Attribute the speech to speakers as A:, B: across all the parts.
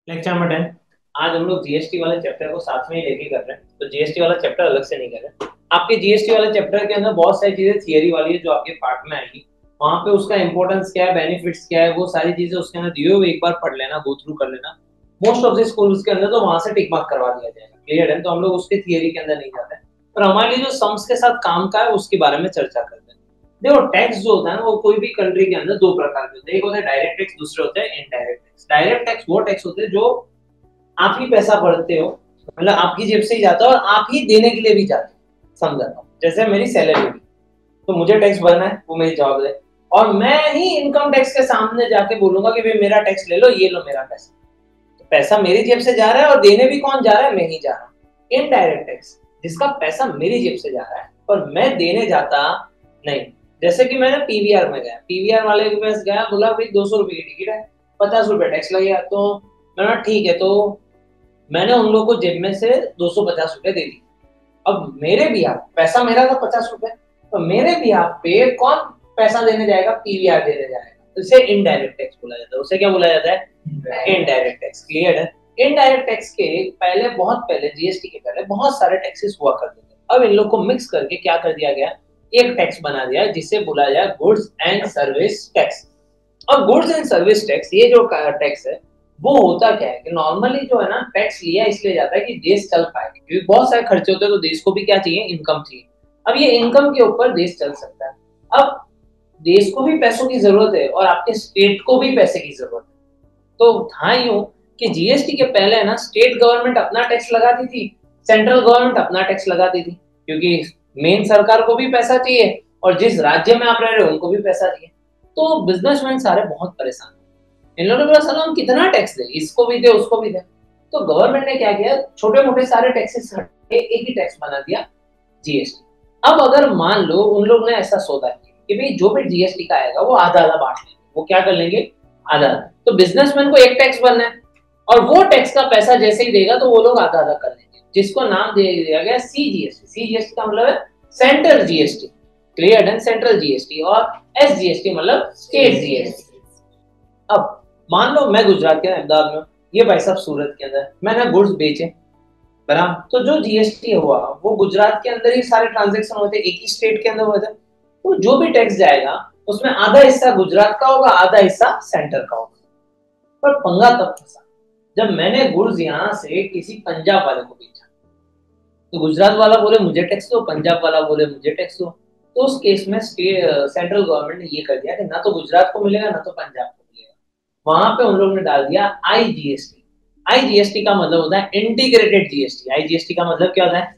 A: Lecture number 10। आज हम लोग जीएसटी वाले चैप्टर को साथ में ही लेके कर रहे हैं, तो जीएसटी वाला चैप्टर अलग से नहीं कर रहे। आपके जीएसटी वाले चैप्टर के अंदर बहुत सारी चीजें थियरी वाली है जो आपके पार्ट में आएगी। वहां पे उसका इंपॉर्टेंस क्या है, बेनिफिट्स क्या है, वो सारी चीजें उसके अंदर दिए हुए एक बार पढ़ लेना, गो थ्रू कर लेना। मोस्ट ऑफ द स्कूल्स के अंदर तो वहां से टिक मार्क करवा दिया जाएगा। क्लियर है? तो हम लोग उसके थियरी के अंदर नहीं जाते हैं, पर हमारे लिए जो सम्स के साथ काम का है उसके बारे में चर्चा करते हैं। देखो, टैक्स जो होता है ना, वो कोई भी कंट्री के अंदर दो प्रकार के होते हैं। एक होता है डायरेक्ट टैक्स, दूसरे होते हैं इनडायरेक्ट टैक्स। डायरेक्ट टैक्स वो टैक्स होते हैं जो आप ही पैसा भरते हो, मतलब आपकी जेब से ही जाता है और आप ही देने के लिए भी जाते हो। समझाता हूँ, जैसे मेरी सैलरी हुई तो मुझे टैक्स भरना है, वो मेरी जॉब है, और मैं ही इनकम टैक्स के सामने जाके बोलूंगा कि भाई मेरा टैक्स ले लो, ये लो मेरा पैसा। तो पैसा मेरी जेब से जा रहा है और देने भी कौन जा रहा है? मैं ही जा रहा हूँ। इनडायरेक्ट टैक्स, जिसका पैसा मेरी जेब से जा रहा है पर मैं देने जाता नहीं। जैसे कि मैंने पीवीआर में गया, पीवीआर वाले के पास गया, बोला भाई 200 रुपए की टिकट है, 50 रुपए टैक्स लगेगा। तो मैंने ठीक है, तो मैंने उन लोगों को जेब में से 250 रुपए दे दी। अब मेरे भी आप पैसा मेरा था 50 रुपए, तो मेरे भी आप पे कौन पैसा देने जाएगा? पीवीआर देने जाएगा। तो इसे इनडायरेक्ट टैक्स बोला जाता है। उसे क्या बोला जाता है? Indirect tax. क्लियर है? इनडायरेक्ट टैक्स के पहले, बहुत पहले, जीएसटी के पहले बहुत सारे टैक्सेस हुआ करते थे। अब इन लोग को मिक्स करके क्या कर दिया गया? एक टैक्स बना दिया जिसे बोला जाए गुड्स एंड सर्विस टैक्स। और गुड्स एंड सर्विस टैक्स, ये जो टैक्स है, वो होता क्या है कि नॉर्मली जो है ना, टैक्स लिया इसलिए जाता है कि देश चल पाए, क्योंकि बहुत सारे खर्चे होते हैं, तो देश को भी क्या चाहिए? इनकम चाहिए। अब ये इनकम के ऊपर देश चल सकता है। अब देश को भी पैसों की जरूरत है और आपके स्टेट को भी पैसे की जरूरत है। तो था यूं कि जीएसटी के पहले है ना, स्टेट गवर्नमेंट अपना टैक्स लगाती थी, सेंट्रल गवर्नमेंट अपना टैक्स लगाती थी, क्योंकि मेन सरकार को भी पैसा चाहिए और जिस राज्य में आप रह रहे हो उनको भी पैसा चाहिए। तो बिजनेसमैन सारे बहुत परेशान। इन लोगों ने बोला साला हम कितना टैक्स दे, इसको भी दे उसको भी दे। तो गवर्नमेंट ने क्या किया? छोटे मोटे सारे टैक्सेस हटा के एक ही टैक्स बना दिया, जीएसटी। अब अगर मान लो उन लोग ने ऐसा सौदा किया कि भाई जो भी जीएसटी का आएगा वो आधा आधा बांट लेंगे, वो क्या कर लेंगे? आधा। तो बिजनेसमैन को एक टैक्स भरना है और वो टैक्स का पैसा जैसे ही देगा तो वो लोग आधा आधा कर लेंगे, जिसको नाम दे दिया गया सीजीएसटी। सीजीएसटी का मतलब है सेंट्रल जीएसटी। क्लियर है? Central GST. और एसजीएसटी मतलब स्टेट जीएसटी। अब मान लो मैं गुजरात के अहमदाबाद में, ये भाई साहब सूरत के अंदर, मैंने गुड्स बेचे, बराबर, तो जो जीएसटी हुआ वो गुजरात के अंदर ही सारे ट्रांजैक्शन होते, एक ही स्टेट के अंदर हुए थे। तो जो भी टैक्स जाएगा उसमें आधा हिस्सा गुजरात का होगा, आधा हिस्सा सेंटर का होगा। पर पंगा तब फंसा जब मैंने गुड्स यहां से किसी पंजाब वाले को बेचा। तो गुजरात वाला बोले मुझे टैक्स दो, पंजाब वाला बोले मुझे टैक्स दो। तो उस केस में सेंट्रल गवर्नमेंट ने ये कर दिया कि ना तो गुजरात को मिलेगा ना तो पंजाब को मिलेगा। वहां पे उन लोगों ने डाल दिया आईजीएसटी। आईजीएसटी का मतलब होता है इंटीग्रेटेड जीएसटी। आईजीएसटी का मतलब क्या होता है?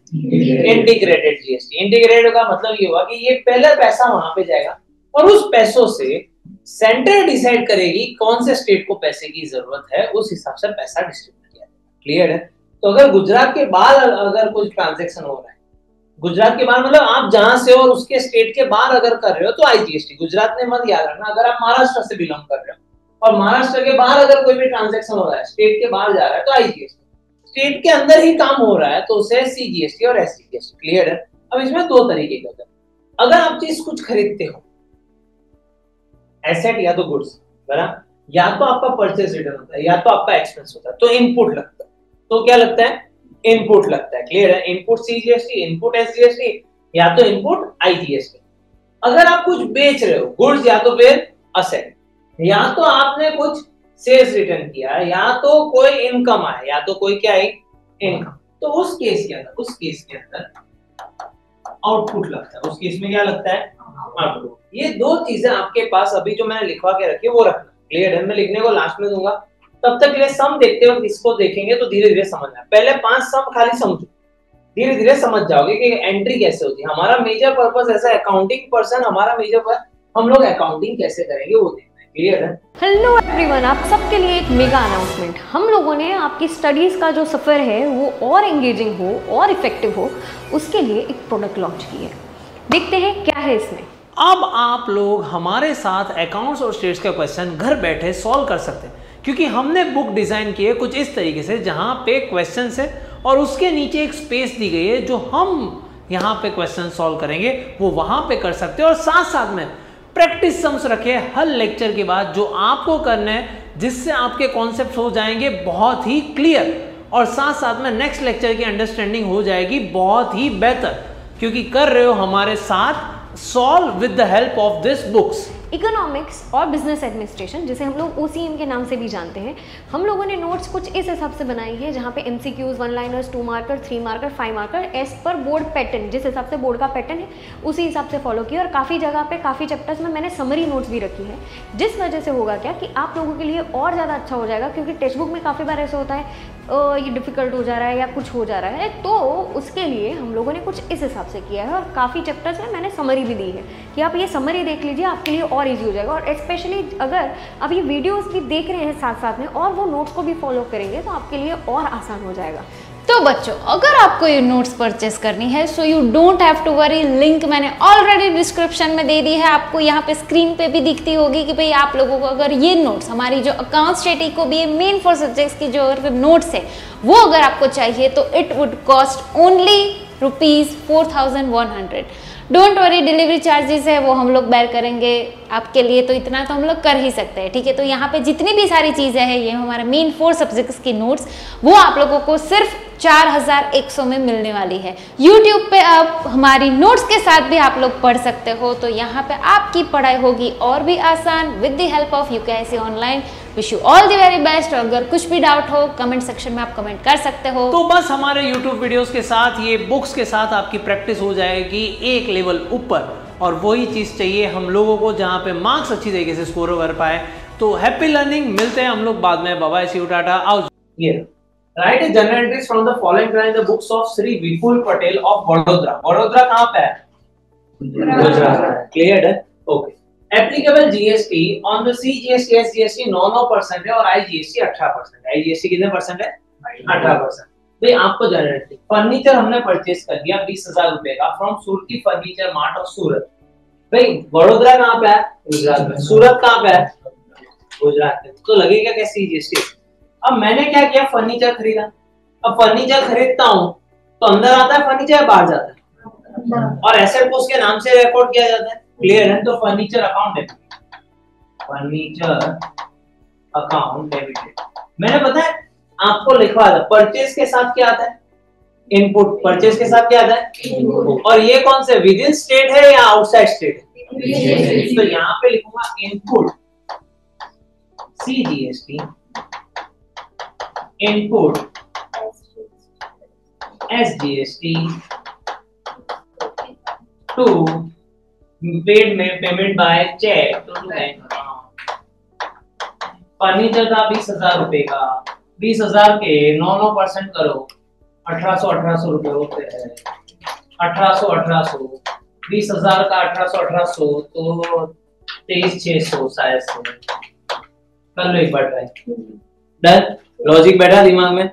A: Integrated GST. इंटीग्रेटेड का मतलब ये हुआ कि ये पहले पैसा वहां पे जाएगा और उस पैसों से सेंटर डिसाइड करेगी कौन से स्टेट को पैसे की जरूरत है, उस हिसाब से पैसा डिस्ट्रीब्यूट किया जाएगा। क्लियर है? तो अगर गुजरात के बाहर अगर कुछ ट्रांजेक्शन हो रहा है, गुजरात के बाहर मतलब आप जहां से हो और उसके स्टेट के बाहर अगर कर रहे हो तो आईजीएसटी। गुजरात ने मत याद रखना, अगर आप महाराष्ट्र से बिलोंग कर रहे हो और महाराष्ट्र के बाहर अगर कोई भी ट्रांजेक्शन हो रहा है, स्टेट के बाहर जा रहा है, तो आईजीएसटी। स्टेट के अंदर ही काम हो रहा है तो उसे सीजीएसटी और एसजीएसटी। क्लियर है? अब इसमें दो तरीके के होते हैं। अगर आप चीज कुछ खरीदते हो, एसेट या तो गुड्स, बराबर, या तो आपका परचेज रिटर्न होता है या तो आपका एक्सपेंस होता है, तो इनपुट लगता है। तो क्या लगता है? इनपुट लगता है। क्लियर है? इनपुट सीजीएसटी, इनपुट एसजीएसटी, या तो इनपुट आईजीएसटी। अगर आप कुछ बेच रहे हो, गुड्स या तो फिर असेट, या तो आपने कुछ सेल्स रिटर्न किया, या तो कोई इनकम आया, या तो कोई क्या है? इनकम। तो उस केस के अंदर आउटपुट लगता है। उस केस में क्या लगता है? आउटपुट। ये दो चीजें आपके पास अभी जो मैंने लिखवा के रखी है वो रखना। क्लियर है? मैं लिखने को लास्ट में दूंगा, तब तक के लिए सम देखते वक्त इसको देखेंगे तो धीरे धीरे समझ आए। पहले 5 सम खाली समझो, धीरे धीरे समझ जाओगे कि एंट्री कैसे होती है। हमारा मेजर पर्पस ऐसा है, अकाउंटिंग पर्सन हमारा मेजर पर, हम लोग अकाउंटिंग कैसे करेंगे वो देखना है। क्लियर है?
B: हेलो एवरीवन, आप सबके लिए एक मेगा अनाउंसमेंट। हम लोगों ने आपकी स्टडीज़ का जो सफ़र है वो और एंगेजिंग हो और इफेक्टिव हो, उसके लिए एक प्रोडक्ट लॉन्च की है। देखते हैं क्या है इसमें।
C: अब आप लोग हमारे साथ अकाउंट्स और स्टेट्स के क्वेश्चन घर बैठे सॉल्व कर सकते हैं, क्योंकि हमने बुक डिज़ाइन की है कुछ इस तरीके से जहाँ पे क्वेश्चन है और उसके नीचे एक स्पेस दी गई है जो हम यहाँ पे क्वेश्चन सॉल्व करेंगे वो वहाँ पे कर सकते हैं। और साथ साथ में प्रैक्टिस सम्स रखे हर लेक्चर के बाद, जो आपको करना है जिससे आपके कॉन्सेप्ट हो जाएंगे बहुत ही क्लियर और साथ साथ में नेक्स्ट लेक्चर की अंडरस्टैंडिंग हो जाएगी बहुत ही बेहतर, क्योंकि कर रहे हो हमारे साथ solve with the help of this books.
B: Economics और बिजनेस एडमिनिस्ट्रेशन, जिसे हम लोग OCM के नाम से भी जानते हैं, हम लोगों ने नोट्स कुछ इस हिसाब से बनाई है जहाँ पे MCQs, 1 liners, 2 marker, 3 marker, 5 marker as per board pattern, जिस हिसाब से बोर्ड का पैटर्न है उसी हिसाब से फॉलो किया। और काफ़ी जगह पे काफ़ी चैप्टर्स में मैंने समरी नोट्स भी रखी है, जिस वजह से होगा क्या कि आप लोगों के लिए और ज़्यादा अच्छा हो जाएगा, क्योंकि टेक्स्ट बुक में काफ़ी बार ऐसा होता है ये डिफ़िकल्ट हो जा रहा है या कुछ हो जा रहा है, तो उसके लिए हम लोगों ने कुछ इस हिसाब से किया है। और काफ़ी चैप्टर्स में मैंने समरी भी दी है कि आप ये समरी देख लीजिए, आपके लिए और ईजी हो जाएगा। और स्पेशली अगर आप ये वीडियोस भी देख रहे हैं साथ साथ में और वो नोट्स को भी फॉलो करेंगे तो आपके लिए और आसान हो जाएगा।
D: तो बच्चों, अगर आपको ये नोट्स परचेस करनी है so you don't have to worry, link मैंने ऑलरेडी डिस्क्रिप्शन में दे दी है, आपको यहाँ पे स्क्रीन पे भी दिखती होगी कि भाई आप लोगों को अगर ये नोट्स, हमारी जो अकाउंट स्टडी को भी मेन 4 सब्जेक्ट्स की जो नोट्स है वो अगर आपको चाहिए तो it would cost only ₹4100। Don't worry, delivery charges है वो हम लोग बेयर करेंगे आपके लिए, तो इतना तो हम लोग कर ही सकते हैं, ठीक है। तो यहाँ पे जितनी भी सारी चीज़ें हैं, ये हमारे मेन 4 सब्जेक्ट्स की नोट्स, वो आप लोगों को सिर्फ 4100 में मिलने वाली है। YouTube पे आप हमारी नोट्स के साथ भी आप लोग पढ़ सकते हो, तो यहाँ पे आपकी पढ़ाई होगी और भी आसान with the help of UKIC online. Wish you all the very best. और अगर कुछ भी डाउट हो कमेंट सेक्शन में आप कमेंट कर सकते हो।
C: तो बस हमारे YouTube वीडियोस के साथ, ये बुक्स के साथ आपकी प्रैक्टिस हो जाएगी एक लेवल ऊपर, और वही चीज़ चाहिए हम लोगों को जहाँ पे मार्क्स अच्छी तरीके से स्कोर कर पाए। तो हैप्पी लर्निंग, मिलते हैं हम लोग बाद में। Bye bye, see you, tata, आओ।
A: Write a journal entries from the following in the books of Shri Vipul Patel of Vadodara. Vadodara कहाँ पे है? गुजरात। क्लियर है? Okay. Applicable GST on the CGST, SGST 9% है और IGST 18% है। IGST कितने परसेंट है? 18%। भाई आपको जनरल एंट्री, फर्नीचर हमने परचेस कर लिया 20,000 रुपए का from Surati furniture mart of Surat. भाई वडोदरा कहाँ पे है? गुजरात में। सूरत कहाँ पे है? गुजरात में। तो लगेगा क्या CGST? अब मैंने क्या किया, फर्नीचर खरीदा। अब फर्नीचर खरीदता हूँ तो अंदर आता है फर्नीचर या बाहर जाता है? और एसेट को उसके नाम से रिकॉर्ड किया जाता है। क्लियर है? तो furniture account debit, furniture account debit. मैंने पता है आपको लिखवा था, परचेज के साथ क्या आता है? इनपुट। परचेज के साथ क्या आता है? इनपुट। और ये कौन से, विद इन स्टेट है या आउटसाइड स्टेट है? तो यहाँ पे लिखूंगा input CGST, input SGST to paid में payment by cheque to bank account. Furniture का 20,000 रुपए का, 20,000 के 9% करो, 1800 रुपए होते हैं। 1800 20,000 का 1800 तो 23,600 शायद से। कर लो एक बार ट्राई। डन? लॉजिक बैठा दिमाग में?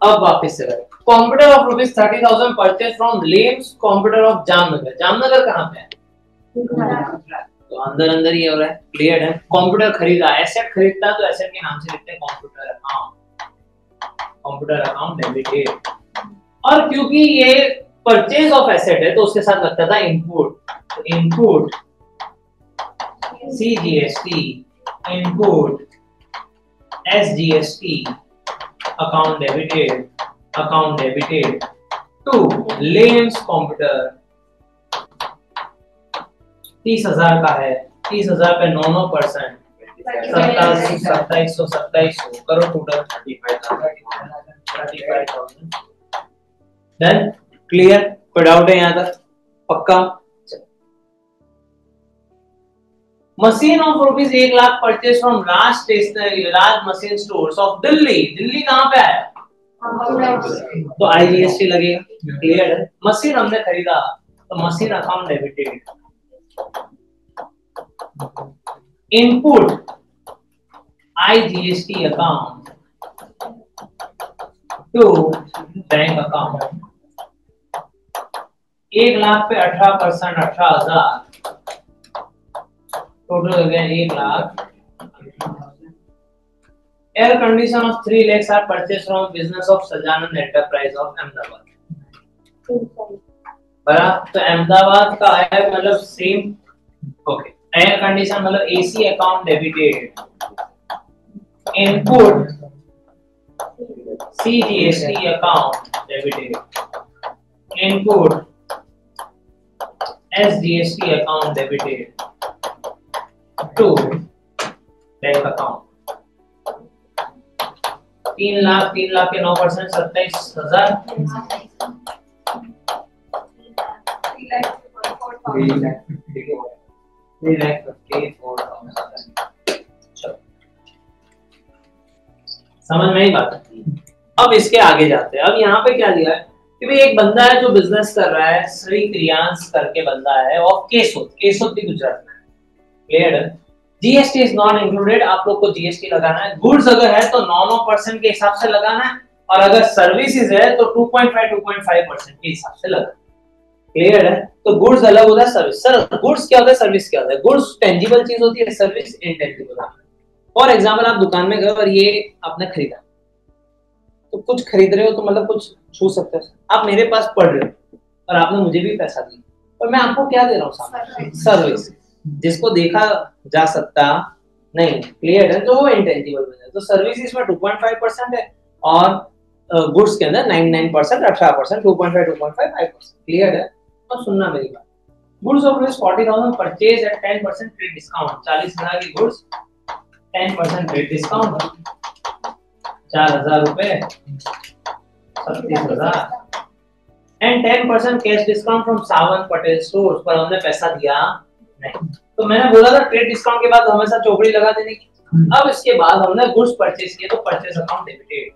A: अब वापस से करें। Computer of ₹30,000 purchase from limbs computer of Jamnagar. Jamnagar कहाँ पे है? तो अंदर अंदर ही हो रहा है। क्लियर है? कंप्यूटर खरीदा, एसेट खरीदता तो एसेट के नाम से लिखते हैं computer account, computer account debited. और क्योंकि ये परचेज ऑफ एसेट है तो उसके साथ लगता था इनपुट, तो input CGST, input SGST, account debited to lems computer. 30,000 का है, 30,000 पे 9% 27,000 करो टोटल 35,000। डन? क्लियर? कोई डाउट है यहाँ तक? पक्का? Machine of ₹1,00,000 purchase from Raj stationery, Raj machine stores of Delhi. Delhi कहाँ पे आया? तो IGST लगेगा। क्लियर है? मशीन हमने खरीदा तो machine account debited. Input IGST account to bank account. 1,00,000 पे 18%, 18,000 टोटल हो गया 1,00,000। Air condition of 3 lakhs are purchased from business of Sajanand enterprise of Ahmedabad. बराबर? तो अहमदाबाद का है मतलब सेम। ओके। एयर कंडीशन मतलब AC account debited, input CGST account debited, input SGST account debited to bank account. 3 lakh के 9% 27,000। 3,54,000। समझ में ही बात है। अब इसके आगे जाते हैं। अब यहाँ पे क्या दिया है कि भाई एक बंदा है जो बिजनेस कर रहा है, श्री क्रियांश करके बंदा है और केसोद भी गुजरात में। क्लियर है? GST is not included. आप लोग को जीएसटी लगाना है। गुड्स अगर है तो 9% के हिसाब से लगाना है और अगर सर्विसेज है तो 2.5% के हिसाब से लगाना है। क्लियर है? तो गुड्स अलग होता है, सर्विस। सर गुड्स क्या होता है, सर्विस क्या होता है? गुड्स टेंजिबल चीज होती है, सर्विस इंटेंजिबल होता है। फॉर एग्जांपल आप दुकान में गए और ये आपने खरीदा, तो कुछ खरीद रहे हो तो मतलब कुछ छू सकते हो। आप मेरे पास पढ़ रहे हो और आपने मुझे भी पैसा दिया और मैं आपको क्या दे रहा हूँ सामने? सर्विस, जिसको देखा जा सकता नहीं। क्लियर है? तो वो इंटेंजिबल है। तो सर्विस इसमें 2.5% है और गुड्स के अंदर 99%, 18%, 2.5, 2.5, 5%। क्लियर है? तो सुनना मेरी बात। Goods of rupees 40,000 purchase at 10% trade discount. 40,000 की गुड्स 10% ट्रेड डिस्काउंट 4,000 रुपए 37,000 and 10% cash discount from Sawant Patel stores. पर हमने पैसा दिया नहीं। तो मैंने बोला था ट्रेड डिस्काउंट के बाद हमेशा चौकड़ी लगा देने की। अब इसके बाद हमने गुड्स परचेज किए तो परचेज अकाउंट डेबिटेड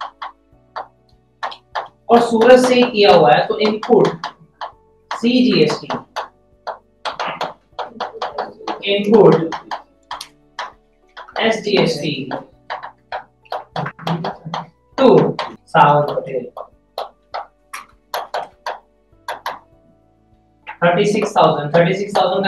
A: और सूरत से ही किया हुआ है तो input CGST, input SGST to Sawant Patel. 36,000 का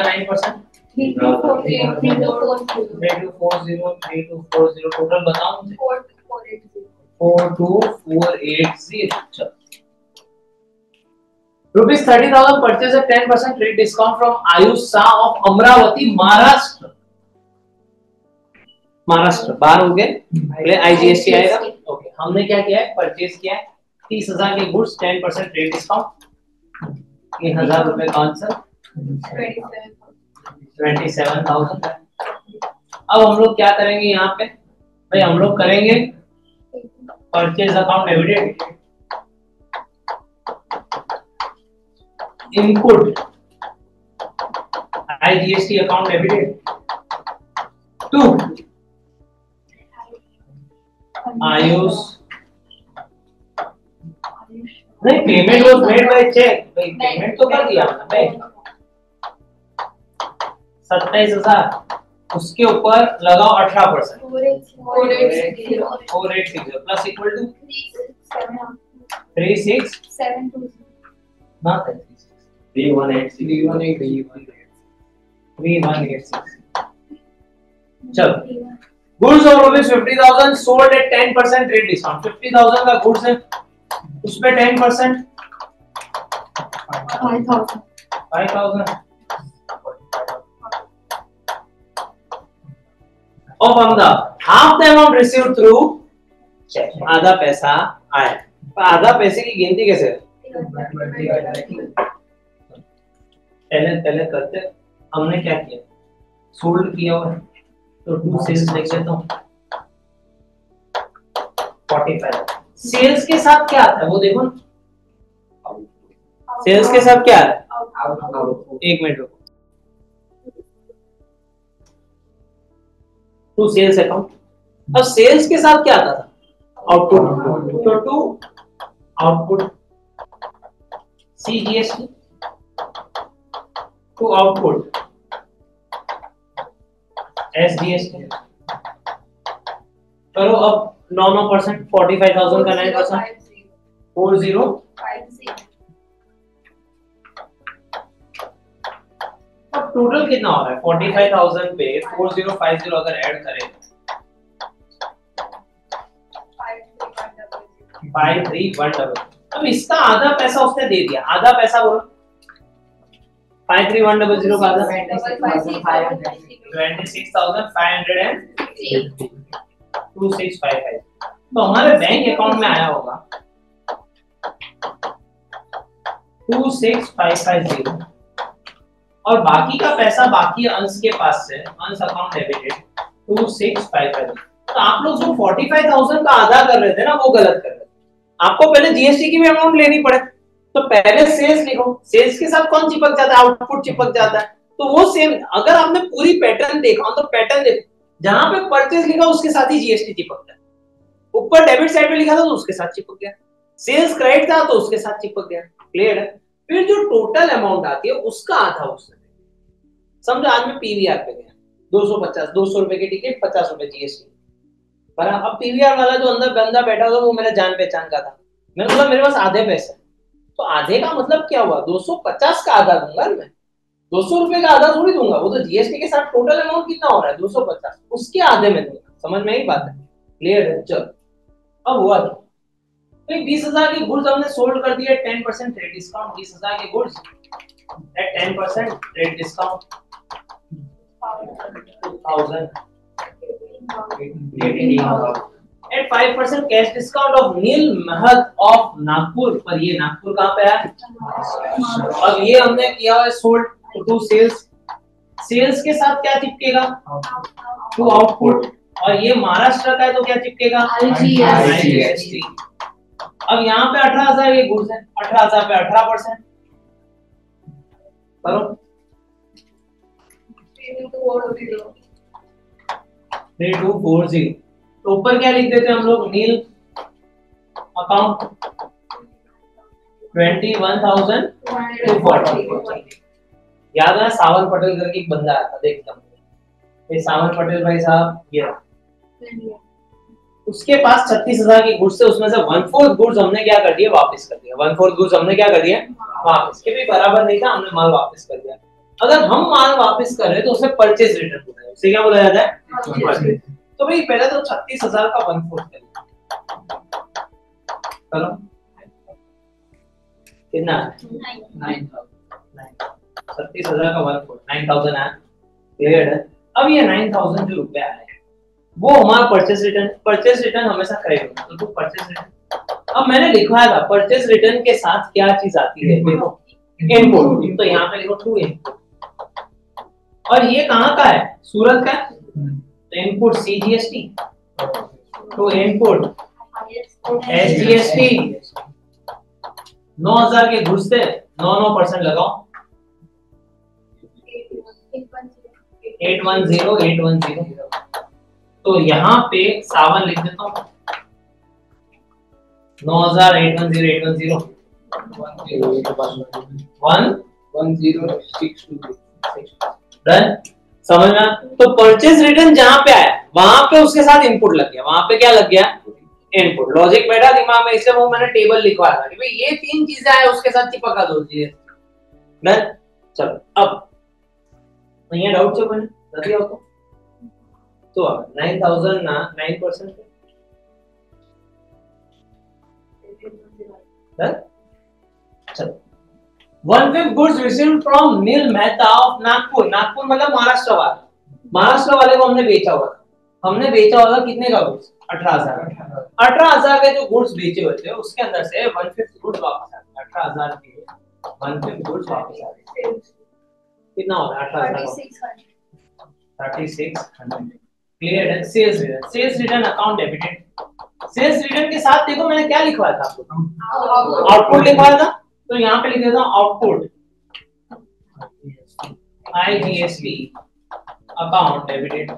A: 9%। 3240 टोटल बताऊं? 42,480। Rupees 30,000 purchase at 10% trade discount from Ayush Shah of Amravati Maharashtra. Maharashtra बाहर हो गए, IGST आएगा। ओके, हमने क्या किया है? परचेज किया है 30,000 के गुड्स, 10% ट्रेड डिस्काउंट, 3,000 रुपए कौन सा? 27,000। अब हम लोग क्या करेंगे यहाँ पे? भाई हम लोग करेंगे purchase account debited, input IGST account debited to Ayush. नहीं, payment was made by cheque. भाई पेमेंट तो कर दिया हमने भाई। 27,000 उसके ऊपर लगाओ 18%। 4860 प्लस इक्वल टू 3672 ना 3186। चलो, goods of rupees 50,000 sold at 10% trade discount. 50,000 का गुड्स है, उस पे 10% 5,000 of half the amount received through check। आधा पैसा आया। तो आधा पैसे की गिनती कैसे? पहले करते हमने क्या किया? सोल्ड किया हुआ तो 2 सेल्स लिख देता हूं। 45 सेल्स के साथ क्या आता है वो देखो। सेल्स के साथ क्या है? एक मिनट रुको। To sales account. अब सेल्स के साथ क्या आता था? आउटपुट। तो to output CGST to output SGST। करो अब 9% 45,000 का 9% 4050। अब टोटल कितना हो रहा है? 45,000 पे 4050 अगर ऐड करें 53,100। अब इसका आधा पैसा उसने दे दिया। आधा पैसा बोलो 53,100 का आधा 26,550। 2655। तो हमारे बैंक अकाउंट में आया होगा 26550 और बाकी का पैसा बाकी अंश के पास से, अंश अकाउंट डेबिटेड 2655। तो आप लोग जो 45,000 का आधा कर रहे थे ना, वो गलत कर रहे थे। आपको पहले जीएसटी की भी अमाउंट लेनी पड़े, तो पहले सेल्स लिखो, सेल्स के साथ कौन चिपक जाता है, आउटपुट चिपक जाता है। तो वो सेम, अगर आपने पूरी पैटर्न देखा तो पैटर्न देखो, जहां पे परचेज लिखा उसके साथ ही जीएसटी चिपकता है, ऊपर डेबिट साइड पे लिखा था तो उसके साथ चिपक गया, सेल्स क्रेडिट था तो उसके साथ चिपक गया। क्लियर है? फिर जो टोटल अमाउंट आती है उसका आधा उसने, समझो आज मैं पीवीआर पे गया 200 रुपए की टिकट, 50 रुपए जीएसटी। पर अब पीवीआर वाला जो अंदर बंदा बैठा था वो मेरा जान पहचान का था, मैंने बोला मेरे पास आधे पैसे, तो आधे का मतलब क्या हुआ, 250 का आधा दूंगा मैं, 200 रुपए का आधा थोड़ी दूंगा, वो तो जीएसटी के साथ टोटल अमाउंट कितना हो रहा है 250, उसके आधे में दूंगा। समझ में आई बात है? क्लियर है? चलो अब हुआ क्या, तो 20,000 के गुड्स हमने सोल्ड कर दिए 10% ट्रेड डिस्काउंट, 20,000 के goods at 10% trade discount 2000 at 5% cash discount of Neel Mahat of Nagpur. पर ये नागपुर कहां पे है? अब ये हमने किया है सोल्ड टू सेल्स, सेल्स के साथ क्या चिपकेगा? Two output. और ये महाराष्ट्र का है तो क्या चिपकेगा? आईजीएसटी। अब यहाँ पे 18,000 ये गुड्स है, 18,000 पे 18% करो, 3240। तो ऊपर क्या लिख देते हैं हम लोग? नील अकाउंट 21,240। याद है सावन पटेल करके एक बंदा आया था, देखता हूँ ये सावन पटेल भाई साहब, ये उसके पास 36,000 की गुड्स थे, उसमें से 1/4 गुड्स हमने क्या कर दिया? वापस कर दिया। 1/4 गुड्स हमने क्या कर दिया? वापस, के भी बराबर नहीं था, हमने माल वापस कर दिया। अगर हम माल वापस कर रहे तो उसे परचेज रिटर्न बोला है, उसे क्या बोला जाता है? तो भाई पहले तो 36,000 का 1/4 कर चलो कितना? 36,000 का 1/4 9,000 है। क्लियर है? अब ये 9,000 जो रुपया है वो हमारा परचेज रिटर्न हमेशा करेक्ट होगा, तो परचेज रिटर्न। अब मैंने लिखवाया था परचेज रिटर्न के साथ क्या चीज आती है, देखो इनपुट, तो यहाँ पे लिखो टू इनपुट। और ये कहाँ का है? सूरत का है, तो input CGST, to input SGST. 9,000 के घुस थे, 9% लगाओ, 810। तो यहाँ पे 7 लिख देता हूँ, 9,000 810 डन। समझ में? तो परचेज रिटर्न जहां पे आया वहां पे उसके साथ इनपुट लग गया, वहां पे क्या लग गया? इनपुट। लॉजिक बैठा दिमाग में, इसलिए वो मैंने टेबल लिखवाया था कि भाई ये 3 चीजें आए उसके साथ चिपका दो जी। डन। चलो अब नहीं डाउट से बने नहीं हो तो 9,000 ना 9%। चलो 1/5 goods received from Neel Mehta of Nagpur. Nagpur मतलब महाराष्ट्र वाला, महाराष्ट्र वाले को हमने बेचा हुआ था। हमने बेचा हुआ था कितने का गुड्स? 18,000। 18,000 के जो गुड्स बेचे हुए थे उसके अंदर से 1/5 गुड्स वापस आ गए। 18,000 के 1/5 गुड्स वापस आ गए। कितना हो रहा है? 3600। क्लियर है? Sales return account debited. Sales return के साथ देखो मैंने क्या लिखवाया था आपको? आउटपुट लिखवाया था, तो यहाँ पे लिख देता हूँ output IGST account debited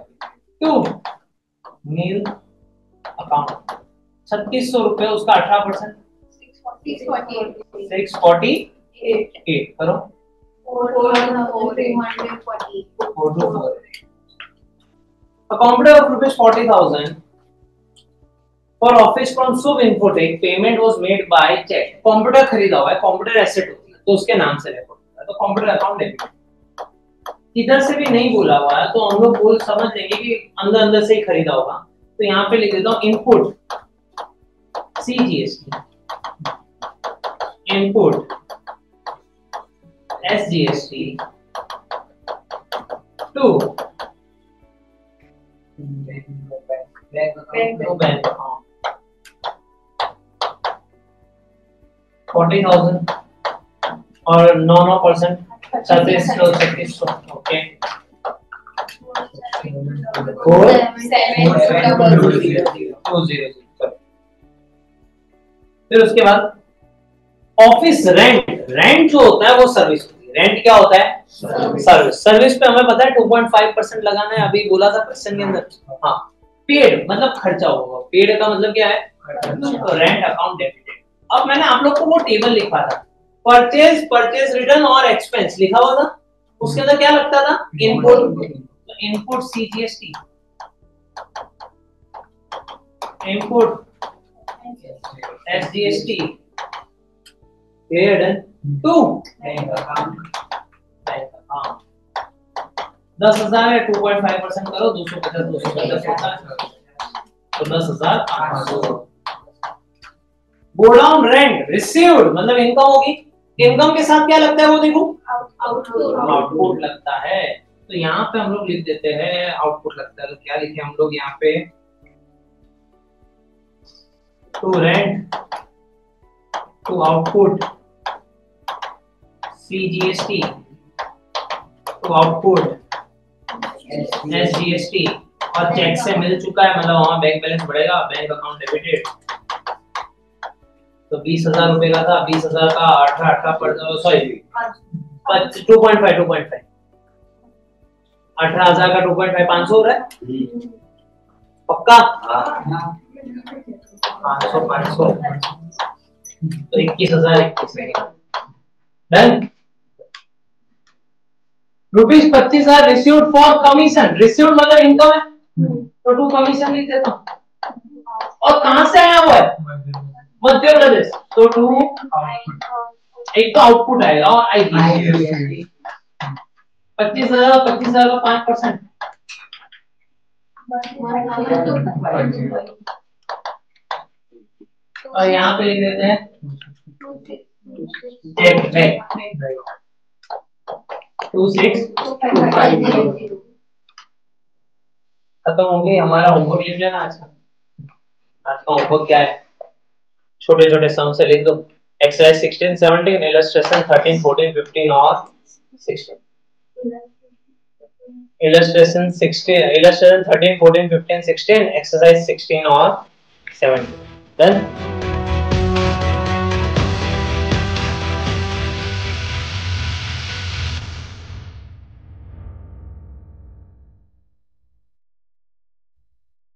A: to Neel account. 3600 रुपए, उसका 18% 648 करो 424। A computer of rupees 40,000 for office from Subh Infotech payment was made by check। Computer खरीदा हुआ है, कंप्यूटर एसेट होती है तो उसके नाम से रेकॉर्ड होता है, तो कंप्यूटर अकाउंट डेबिट। इधर से भी नहीं बोला हुआ है तो हम लोग बोल समझ लेंगे कि अंदर से ही खरीदा होगा, तो यहाँ पे लिख देता हूँ input CGST, input SGST to bank account 40,000 और 9% सर्विस 3600 ओके 4,7,2,0,0 फिर उसके बाद ऑफिस रेंट, रेंट जो होता है वो सर्विस होती है। रेंट क्या होता है? सर्विस। सर्विस पे हमें पता है 2.5% लगाना है, अभी बोला था क्वेश्चन के अंदर। हाँ, पेड मतलब खर्चा होगा। पेड का मतलब क्या है? तो रेंट अकाउंट डेबिटेड। अब मैंने आप लोग को वो टेबल लिखा था, परचेज, परचेज रिटर्न और एक्सपेंस लिखा हुआ था। उसके अंदर क्या लगता था? Input, input CGST, input SGST, paid to bank account. 10,000 है, 2.5% करो, 250 होता है तो 10,800। गोडाउन रेंट रिसीव्ड मतलब इनकम होगी। इनकम के साथ क्या लगता है वो देखो? आउटपुट लगता है। तो यहाँ पे हम लोग लिख देते हैं आउटपुट लगता है। तो क्या लिखे हम लोग यहाँ पे? To rent to output CGST to output SGST और चेक से मिल चुका है मतलब वहां बैंक बैलेंस बढ़ेगा, बैंक अकाउंट डेबिटेड। तो 20,000 रुपए का था, 20,000 का 18 पर सॉरी 2.5 18,000 का 2.5 500 हो रहा है पक्का? 500 तो 21,021 done. Rupees 25,000 received for commission. Received मतलब इनकम है तो टू कमीशन लिख देता हूं। और कहां से आया हुआ है? मध्य प्रदेश। तो टू एक तो आउटपुट आएगा और आईजीएसटी 25,000 का 5%। और यहाँ पे लिख देते हैं चेक बैंक 2625। खत्म हो गई हमारा होमवर्क। लिख लेना आज का होमवर्क क्या है? छोटे छोटे सम से लिख दो। एक्सरसाइज 16 17 इलस्ट्रेशन 13 14 15 और 16। इलस्ट्रेशन 13 14 15 16 एक्सरसाइज 16 और 17 डन।